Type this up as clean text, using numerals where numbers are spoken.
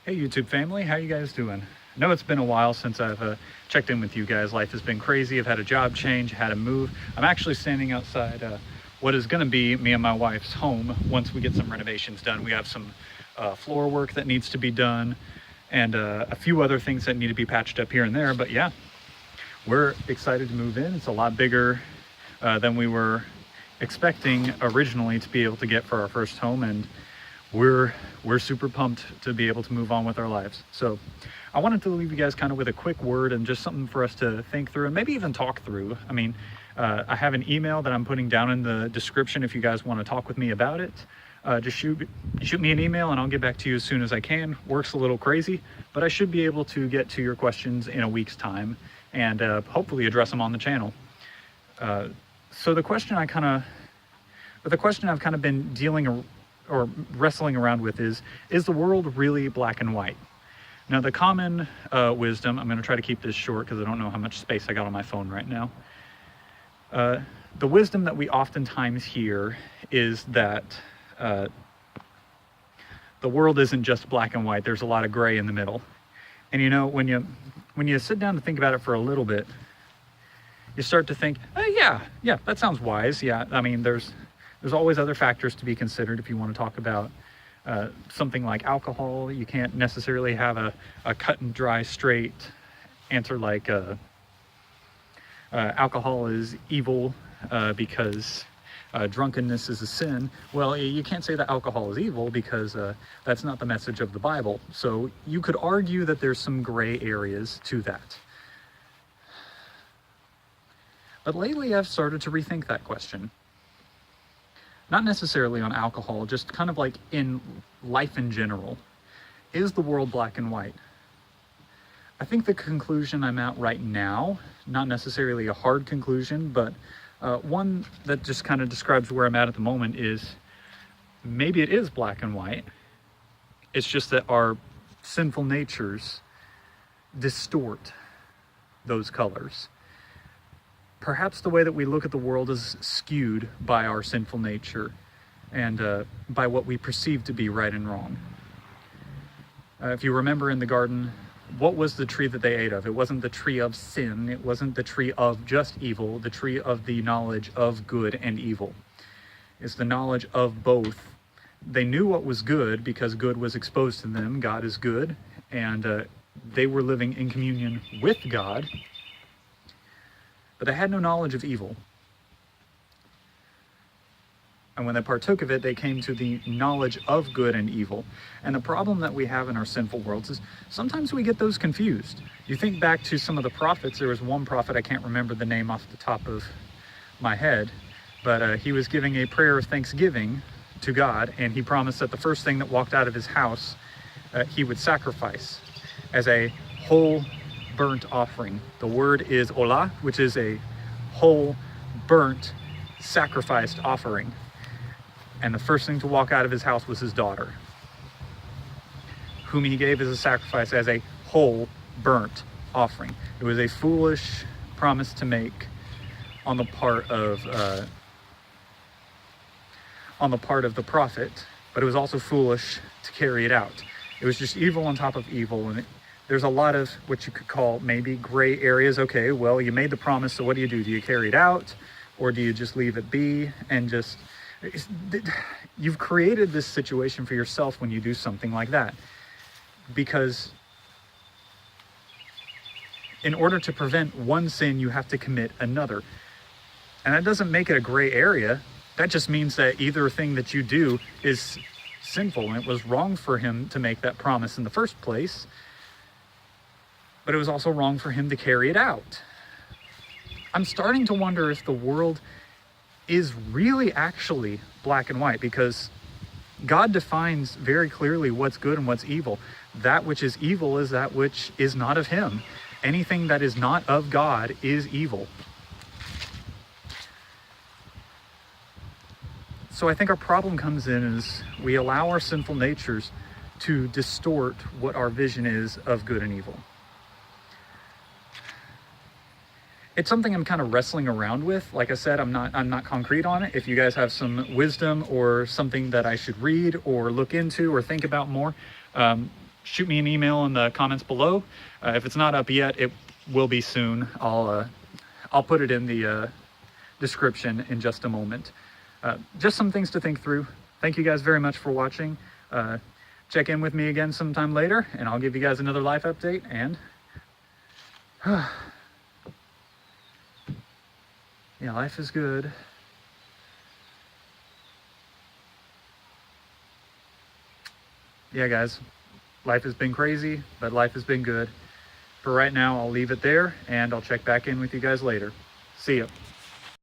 Hey YouTube family, how you guys doing? I know it's been a while since I've checked in with you guys. Life has been crazy. I've had a job change, had to move. I'm actually standing outside what is going to be me and my wife's home once we get some renovations done. We have some floor work that needs to be done and a few other things that need to be patched up here and there. But yeah, we're excited to move in. It's a lot bigger than we were expecting originally to be able to get for our first home, and we're super pumped to be able to move on with our lives. So I wanted to leave you guys kind of with a quick word and just something for us to think through and maybe even talk through. I mean, I have an email that I'm putting down in the description if you guys want to talk with me about it. Just shoot me an email and I'll get back to you as soon as I can. Work's a little crazy, but I should be able to get to your questions in a week's time and hopefully address them on the channel. So the question I've kind of been dealing or wrestling around with is the world really black and white? Now, the common wisdom, I'm going to try to keep this short because I don't know how much space I got on my phone right now. The wisdom that we oftentimes hear is that the world isn't just black and white. There's a lot of gray in the middle. And you know, when you sit down to think about it for a little bit, you start to think, yeah, that sounds wise. Yeah, I mean, there's always other factors to be considered. If you want to talk about something like alcohol, you can't necessarily have a cut and dry straight answer like alcohol is evil because drunkenness is a sin. Well, you can't say that alcohol is evil because that's not the message of the Bible. So you could argue that there's some gray areas to that. But lately I've started to rethink that question. Not necessarily on alcohol, just kind of like in life in general. Is the world black and white? I think the conclusion I'm at right now, not necessarily a hard conclusion, but one that just kind of describes where I'm at the moment, is maybe it is black and white. It's just that our sinful natures distort those colors. Perhaps the way that we look at the world is skewed by our sinful nature and by what we perceive to be right and wrong. If you remember in the garden, what was the tree that they ate of? It wasn't the tree of sin. It wasn't the tree of just evil. The tree of the knowledge of good and evil. It's the knowledge of both. They knew what was good because good was exposed to them. God is good, and they were living in communion with God. But they had no knowledge of evil. And when they partook of it, they came to the knowledge of good and evil. And the problem that we have in our sinful worlds is sometimes we get those confused. You think back to some of the prophets. There was one prophet, I can't remember the name off the top of my head, but he was giving a prayer of thanksgiving to God, and he promised that the first thing that walked out of his house, he would sacrifice as a whole burnt offering. The word is olah, which is a whole burnt sacrificed offering. And the first thing to walk out of his house was his daughter, whom he gave as a sacrifice as a whole burnt offering. It was a foolish promise to make on the part of the prophet, but it was also foolish to carry it out. It was just evil on top of evil, and there's a lot of what you could call maybe gray areas. Okay, well, you made the promise, so what do? Do you carry it out? Or do you just leave it be and just... You've created this situation for yourself when you do something like that. Because in order to prevent one sin, you have to commit another. And that doesn't make it a gray area. That just means that either thing that you do is sinful, and it was wrong for him to make that promise in the first place. But it was also wrong for him to carry it out. I'm starting to wonder if the world is really actually black and white, because God defines very clearly what's good and what's evil. That which is evil is that which is not of him. Anything that is not of God is evil. So I think our problem comes in is we allow our sinful natures to distort what our vision is of good and evil. It's something I'm kind of wrestling around with. Like I said, I'm not concrete on it. If you guys have some wisdom or something that I should read or look into or think about more, shoot me an email in the comments below. If it's not up yet, it will be soon. I'll put it in the description in just a moment. Just some things to think through. Thank you guys very much for watching. Check in with me again sometime later, and I'll give you guys another life update. And yeah, life is good. Yeah, guys, life has been crazy, but life has been good. For right now, I'll leave it there, and I'll check back in with you guys later. See ya.